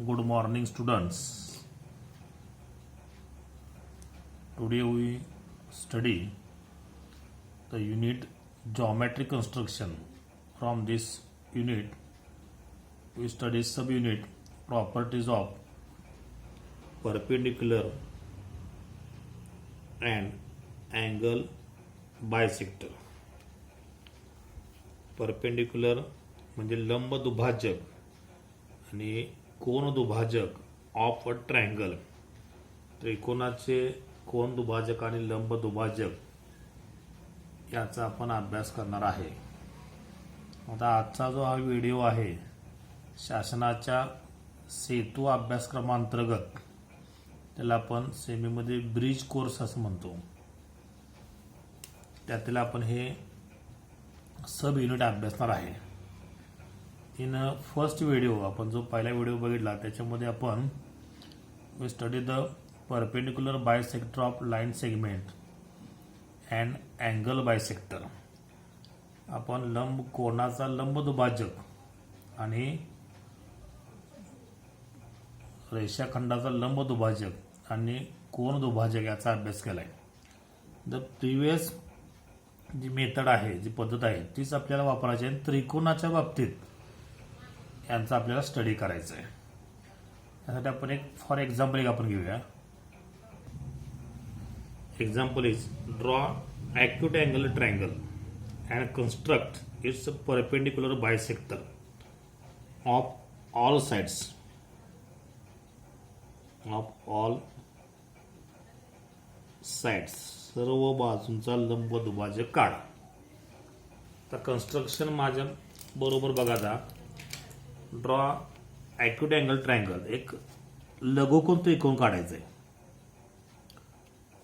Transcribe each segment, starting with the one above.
Good morning, students. Today we study the unit geometry construction. From this unit, we study subunit properties of perpendicular and angle bisector. Perpendicular म्हणजे लंब दुभाजक आणि कोन दुभाजक of a triangle. त्रिकोणाचे कोन दुभाजक आणि लंब दुभाजक याचा आपण अभ्यास करणार आहे. आता आजचा जो हा व्हिडिओ आहे शासनाच्या सेतू अभ्यासक्रमांतर्गत त्याला आपण सेमीमध्ये ब्रिज कोर्स असं म्हणतो. त्यातील आपण हे सब युनिट अभ्यासणार आहे. इन फर्स्ट व्हिडिओ आपण जो पहिला व्हिडिओ बघितला त्याच्यामध्ये आपण we study the perpendicular bisector of line segment and angle bisector. आपण लंब कोनाचा लंब दुभाजक आणि रेषाखंडाचा लंब दुभाजक आणि कोन दुभाजक याचा अभ्यास केला आहे. द प्रिव्हियस जी मेथड आहे, जी पद्धत आहे तीच आपल्याला वापरायची आहे. त्रिकोणाच्या बाबतीत यांचा आपल्याला स्टडी करायचा आहे. त्यासाठी आपण एक फॉर एक्झाम्पल आपण घेऊया. Example is draw acute angle triangle and construct it's perpendicular bisector of all sides. सर्व बाजूंचा लंब दुभाजक काढा. तर कन्स्ट्रक्शन माझ्या बरोबर बघा. आता ड्रॉ ॲक्यूट अँगल ट्रायंगल, एक लघुकोन त्रिकोण काढायचा आहे.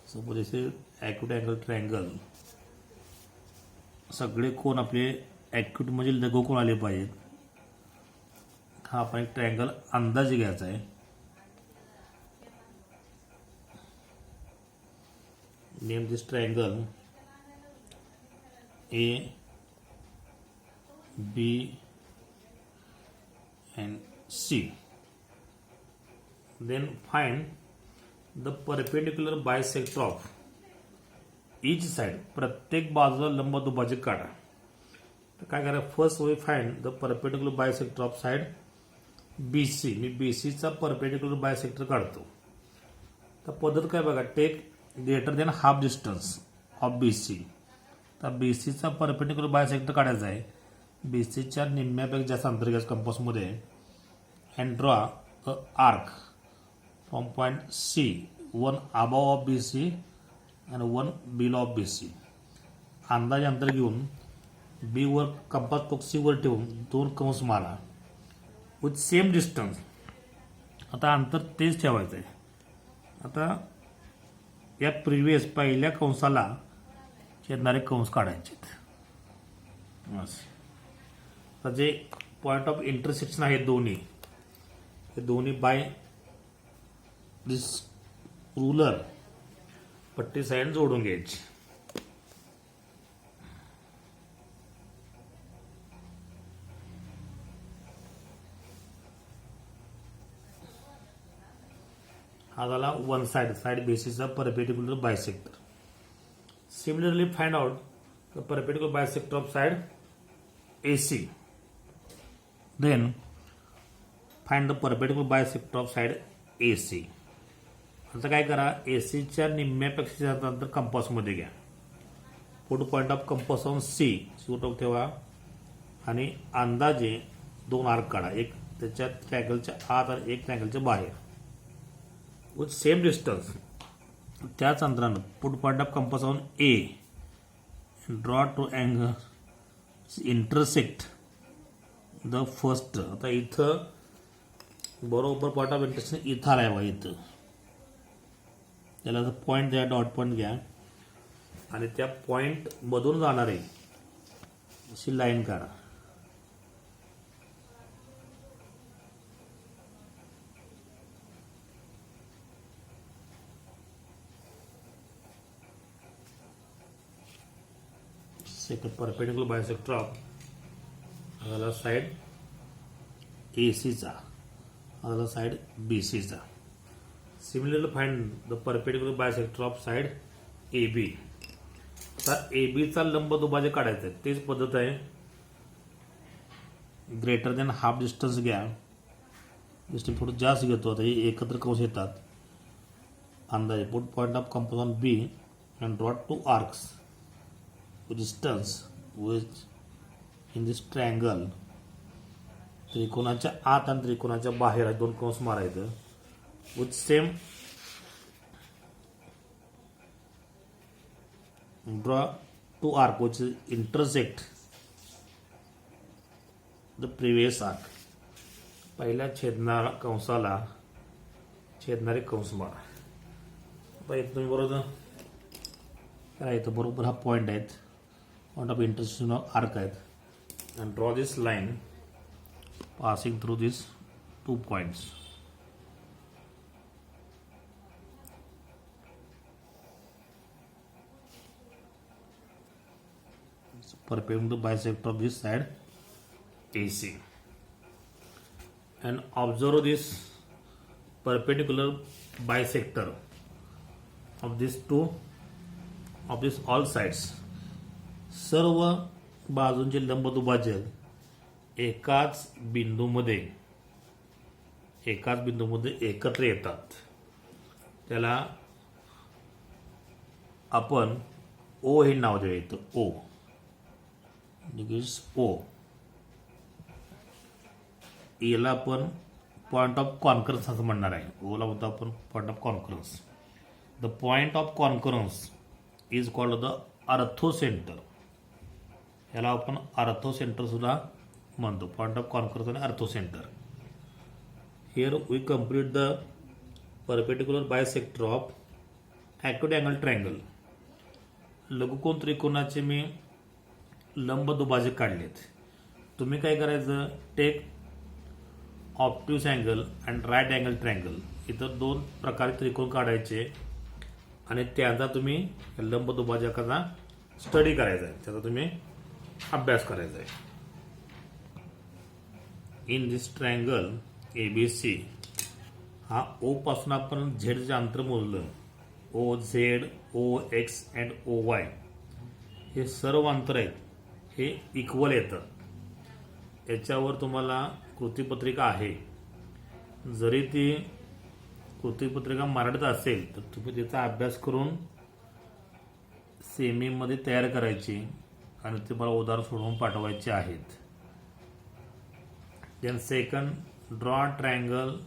सपोज इथे ॲक्यूट अँगल ट्रायंगल, सगळे कोण आपले ॲक्यूट म्हणजे लघुकोन आले पाहिजेत. हा आपण एक ट्रायंगल अंदाजे घ्यायचा आहे. Name this triangle A, B and C. Then find the perpendicular bisector of each side. प्रत्येक बाजूला लंब दुभाजक काढा. तर काय करा, first we find the perpendicular bisector of side BC. मी BC चा परपेंडिक्युलर बायसेक्टर काढतो. तर पद्धत काय बघा, take greater than half distance of BC. तर BCचा परपेंडिक्युलर बायसेक्टर काढायचा आहे. BCच्या निम्म्यापेक्षा जास्त अंतर घ्यायचं कंपासमध्ये and draw a arc from point C, one above of BC आणि वन बिलो ऑफ BC. अंदाजे अंतर घेऊन B वर कंपास टोक C वर ठेवून दोन कंस मारा विथ सेम डिस्टन्स. आता अंतर तेच ठेवायचं आहे. आता या प्रिव्हियस पहिल्या कंसाला येणारे कंस काढायचे. तर जे पॉइंट ऑफ इंटरसेक्शन आहे दोन्ही, हे दोन्ही बाय दिस रुलर पट्टी साईड जोडून घ्यायची. हा झाला वन साइड BCचा perpendicular bisector. Similarly find out the perpendicular bisector of side AC. Then find the perpendicular bisector of side AC. आता काय करा, ACच्या निम्म्यापेक्षा जास्त अंतर कंपासमध्ये घ्या. Put point of compass on C सुटोक ठेवा आणि अंदाजे दोन आर्क काढा. एक त्याच्या ट्रायंगलच्या आत आणि एक ट्रायंगलच्या बाहेर विथ सेम डिस्टन्स. त्याच अंतरानं put point of compass on A, draw two angle intersect the first. आता इथं बरोबर पॉइंट ऑफ इंटरसेक्शन इथं आलाय बघा. इथं त्याला पॉईंट द्या, डॉट पॉईंट घ्या आणि त्या पॉईंट मधून जाणारे अशी लाईन काढा. second perpendicular bisector of side AC चा हा झाला साईड BCचा. Similarly find the perpendicular bisector of side AB. आता ABचा लंब दुभाजक काढायचा आहे. तेच पद्धत आहे. ग्रेटर दॅन हाफ डिस्टन्स घ्या. डिस्टन्स थोडं जास्त घेतो. आता हे एकत्र कंस येतात. अंदाजे put point of compass on B and draw two arcs with distance which in this triangle. त्रिकोणाच्या आत आणि त्रिकोणाच्या बाहेर दोन कंस मारायचं. with same draw two arc which intersect the previous arc. पहिल्या छेदणाऱ्या कंसाला छेदणारे कंस मारा. इथं तुम्ही बरोबर काय इथं बरोबर हा पॉईंट आहेत. Point of intersection of arc आहेत. And draw this line passing through this 2 points. Perpendicular bisector of this side AC. And observe this perpendicular bisector of these two of this all sides. सर्व बाजूंचे लंबदुभाजक एकाच बिंदूमध्ये एकत्र येतात. त्याला आपण O हे नाव देऊया. इथं O O. याला आपण पॉइंट ऑफ कॉन्करन्स असं म्हणणार आहे. ओला म्हणतो आपण point of concurrence. The point of concurrence is called the orthocentre. याला आपण अर्थोसेंटर सुद्धा म्हणतो. पॉइंट ऑफ कॉन्करन्स आणि orthocentre. Here we complete the perpendicular bisector of acute angle triangle. लघुकोन त्रिकोणाचे मी लंब दुभाजक काढलेत. तुम्ही काय करायचं, take obtuse angle and right angle triangle. इथं 2 प्रकारे त्रिकोण काढायचे आणि त्याचा तुम्ही लंब दुभाजकाचा स्टडी करायचा आहे. त्याचा तुम्ही अभ्यास करायचा आहे. इन दिस ट्रायंगल ABC हा O पासून आपण झेडचे अंतर मोजलं. OZ, OX अँड OY हे सर्व अंतर आहेत. हे इक्वल येतं. याच्यावर तुम्हाला कृतीपत्रिका आहे. जरी ती कृतीपत्रिका मराठीत असेल तर तुम्ही त्याचा अभ्यास करून सेमीमध्ये तयार करायची आणि ते मला उदाहरण सोडवून पाठवायचे आहेत. Then second, draw triangle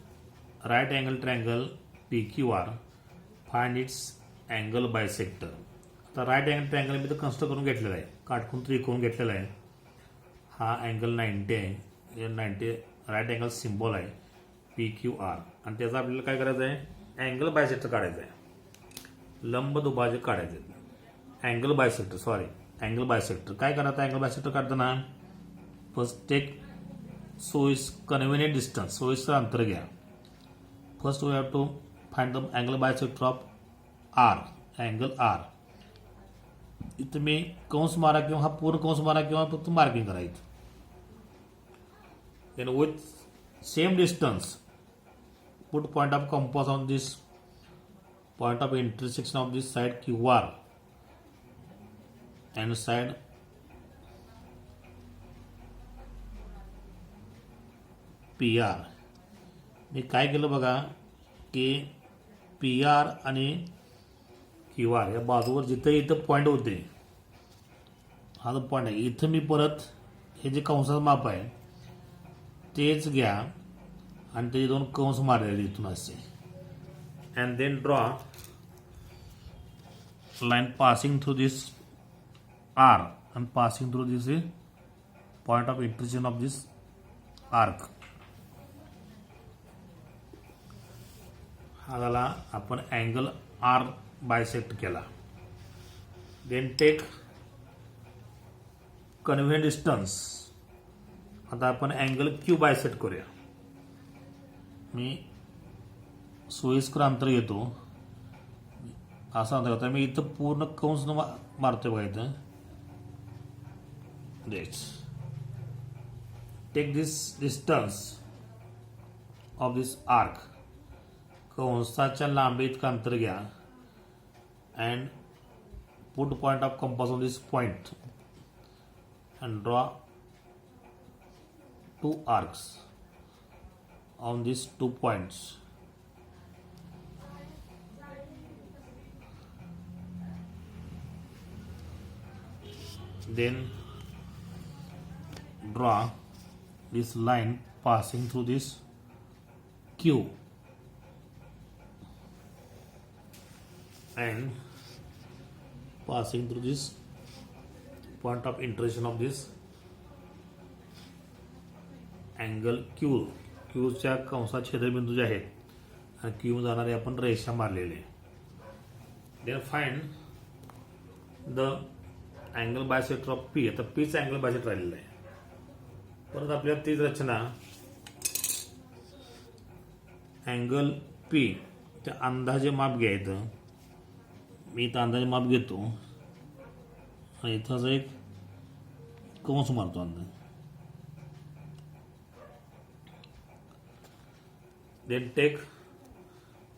right angle triangle PQR. Find its angle bisector. आता राईट अँगल ट्रायंगल मी तर कन्स्ट्रक्ट करून घेतलेला आहे. काटकोन त्रिकोण घेतलेला आहे. हा अँगल 90 आहे. हे 90 राईट अँगल सिम्बॉल आहे PQR. आणि त्याचा आपल्याला काय करायचं आहे, अँगल बायसेक्टर काढायचं आहे. लंब दुभाजक काढायचे. अँगल बायसेक्टर काय करायचं. अँगल बायसेक्टर काढताना फर्स्ट टेक कन्व्हिनियंट डिस्टन्स, सोयीस्कर अंतर घ्या. First we have to find the angle bisector of R. Angle R. इथं मी कंस मारा किंवा हा पूर्ण कंस मारा किंवा फक्त मार्किंग करायचं. Then with same distance put point of compass on this point of intersection of this side QR and side PR. मी काय केलं बघा की PR आणि QR या बाजूवर इथं पॉईंट होते. हा जो पॉईंट आहे इथं मी परत हे जे कंसाचं माप आहे तेच घ्या आणि ते 2 कंस मारले इथून असे. And then draw line passing through this R and passing through this point of intersection of this arc. हा झाला आपण अँगल R बायसेक्ट केला. Then take convenient distance. आता आपण अँगल Q बायसेक्ट करूया. मी सोयीस्कर अंतर घेतो असं अंतर घेतो. मी इथं पूर्ण कंस मारतोय बघा इथं. Let's take this distance of this arc, कंसाच्या लांबी इतकं अंतर घ्या and put point of compass on this point and draw 2 arcs on these 2 points. Then draw this line passing through this Q and passing through this point of intersection of this angle Q. क्यूच्या कंसात छेदबिंदू जे आहेत आणि Q जाणारे आपण रेषा मारलेले. Then find the angle bisector of P. आता पीचा अँगल बायसेक्टर राहिलेला आहे. परत आपल्याला तीच रचना अँगल पी त्या अंदाजे माप घ्यायचं. मी इथं अंदाजे माप घेतो आणि इथं असं एक कंस मारतो अंदाज. Then take.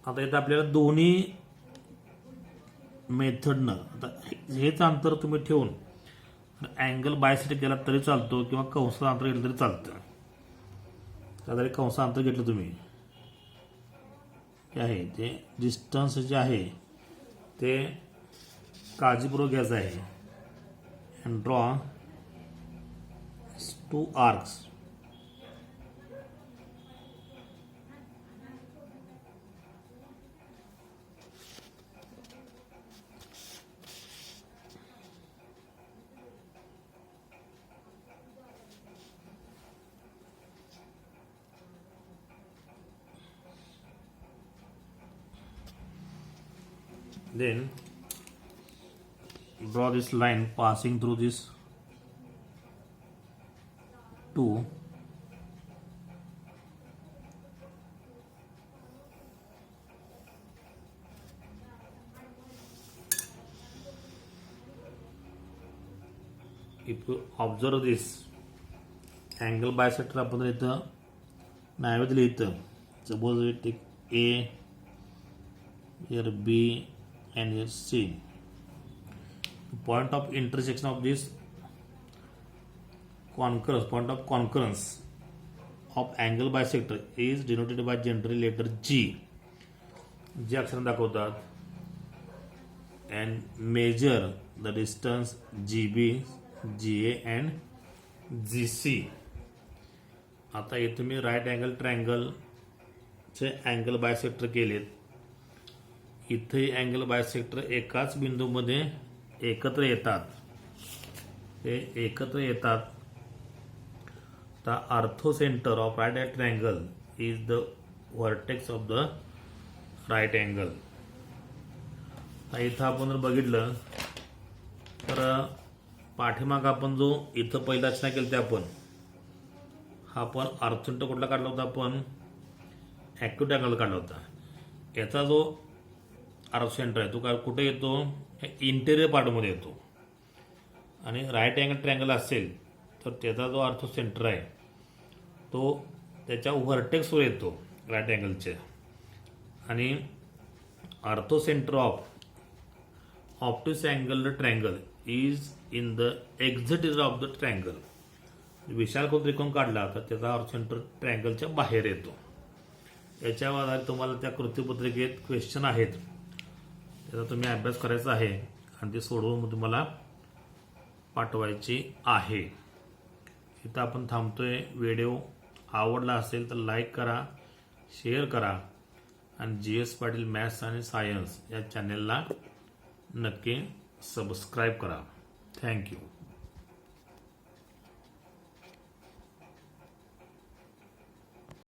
आता इथं आपल्याला दोन्ही मेथडनं आता हेच अंतर तुम्ही ठेवून अँगल बायसेक्टर केला तरी चालतो किंवा कंसाचं अंतर घेतलं तरी चालतं. त्याद्वारे कंसाचं अंतर घेतलं तुम्ही जे आहे ते डिस्टन्स जे आहे ते काळजीपूर्वक घ्यायचं आहे. And draw 2 arcs. Then draw this line passing through this 2 if you observe this angle bisector आपण इथं नाव दिलं. इथं suppose we take A, here B and here C. The point of intersection of this point of concurrence of angle bisector is denoted by generally letter G. जे अक्षर दाखवतात. and measure the distance GB, GA and GC. आता इथे मी right angle triangle चे angle bisector केलेत. इथे angle bisector एकाच बिंदूमध्ये एकत्र येतात. ते एकत्र येतात. The orthocentre of right triangle is the vertex of the right angle. इथं आपण जर बघितलं तर पाठीमाग आपण जो इथं पहिला रचना केली ते हा पण ऑर्थोसेंटर कुठला काढला होता आपण ॲक्यूट अँगल काढला होता. याचा जो ऑर्थोसेंटर आहे तो काय कुठे येतो इंटेरियर पार्टमध्ये येतो. आणि राईट अँगल ट्रायंगल असेल तर त्याचा जो ऑर्थोसेंटर आहे तो त्याच्या व्हर्टेक्सवर येतो राईट अँगलच्या. आणि orthocentre of obtuse angle triangle is in the exterior of the triangle. विशाल त्रिकोण काढला तर त्याचा ऑर्थोसेंटर ट्रायंगलच्या बाहेर येतो. याच्यावर आधारित तुम्हाला त्या कृतीपत्रिकेत क्वेश्चन आहेत त्याचा तुम्ही अभ्यास करायचा आहे आणि ते सोडवून तुम्हाला पाठवायची आहे. इथं आपण थांबतोय. व्हिडिओ आवडला असेल तर लाईक करा, शेअर करा आणि GS पाटील मॅथ्स आणि सायन्स या चॅनेलला नक्की सबस्क्राईब करा. थँक्यू.